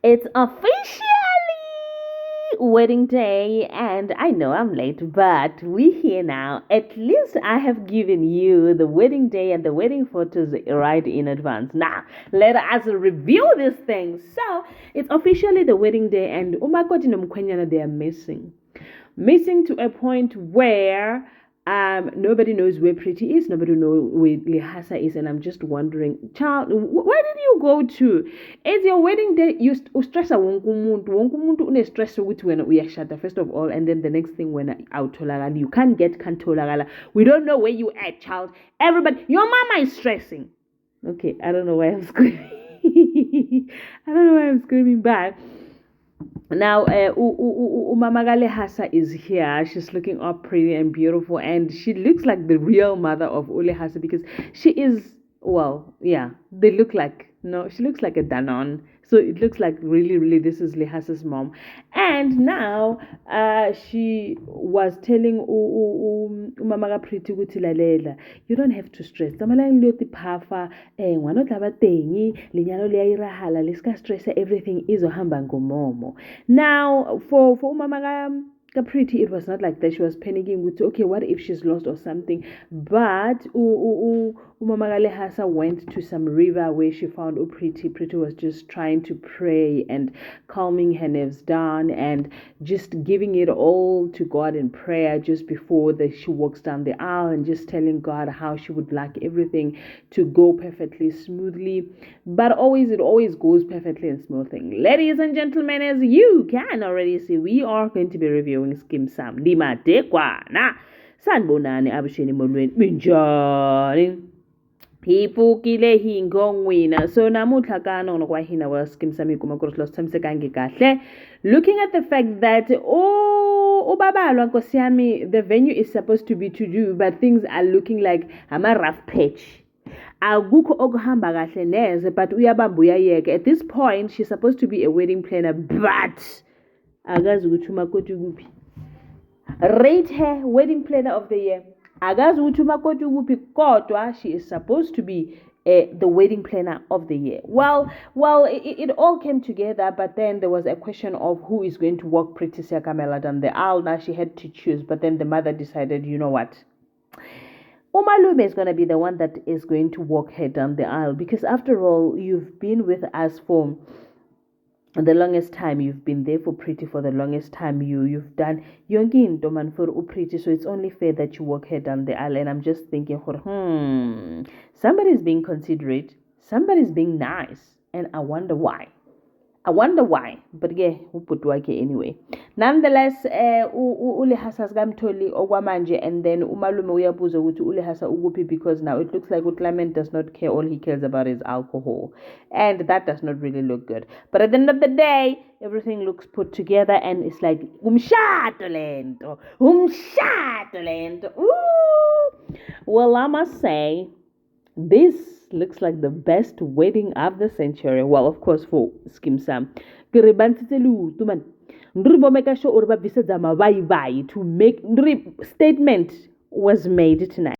It's officially wedding day, and I know I'm late, but we're here now. At least I have given you the wedding day and the wedding photos right in advance. Now, let us review these things. So, it's officially the wedding day, and Umakoti no Mkwenyana, they are missing. Missing to a point where nobody knows where Pretty is, nobody knows where Lihasa is, and I'm just wondering, child, where did you go to? It's your wedding day. You stress wonkumuntu une stress with when we are shut first of all, and then the next thing when out you can't get kantolagala. We don't know where you at, child. Everybody, your mama is stressing. Okay, I don't know why I'm screaming. I don't know why I'm screaming back. Now, Umamagale Hassa is here. She's looking all pretty and beautiful, and she looks like the real mother of Ule Hassa because she is, well, yeah, they look like, no, she looks like a Danon. So it looks like really, really, this is Lehassa's mom. And now, she was telling Umamaga Pretty Gutilalela, you don't have to stress. Tamalang loti pafa, ngwana taba tengi, linyalo le irahala, leska stress everything is ohamba ngomomo. Now, for Umamaga Pretty, it was not like that. She was panicking with, okay, what if she's lost or something? But Umamagale Hassa went to some river where she found Pretty. Pretty was just trying to pray and calming her nerves down and just giving it all to God in prayer just before she walks down the aisle and just telling God how she would like everything to go perfectly smoothly. But it always goes perfectly and smoothly. Ladies and gentlemen, as you can already see, we are going to be reviewing Skim Sam Lima Dekwana Sanbonani Abishini Monwen Minjani Phipukile hingongwina so namutlakana onokwahina wa Skim Sam ikumakuru lost time sekange kahle. Looking at the fact that ubabalwa nkosi yami, the venue is supposed to be to do, but things are looking like a rough patch. Akukho okuhamba kahle neze, but uyabamba uyayeka. At this point she's supposed to be a wedding planner, but akazi ukuthi umakoti kuphi. Rate her wedding planner of the year. Akazi ukuthi umakoti kuphi, kodwa she is supposed to be the wedding planner of the year. Well, it all came together, but then there was a question of who is going to walk Pretty Siakamela down the aisle. Now she had to choose, but then the mother decided, you know what? Umalume is going to be the one that is going to walk her down the aisle because after all, you've been with us for the longest time. You've been there for Pretty for the longest time. You've done yonke into for Pretty, so it's only fair that you walk her down the aisle. And I'm just thinking, somebody's being considerate, somebody's being nice, and I wonder why. But yeah, uputwake anyway. Nonetheless, Ulehasa skamtholi okwamanje, and then umalume uyabuza ukuthi Ulehasa ukuphi, because now it looks like Clement does not care. All he cares about is alcohol, and that does not really look good. But at the end of the day, everything looks put together, and it's like umshado lento. Ooh. Well, I must say, this looks like the best wedding of the century. Well, of course, for Skim Sam. To make statement was made tonight.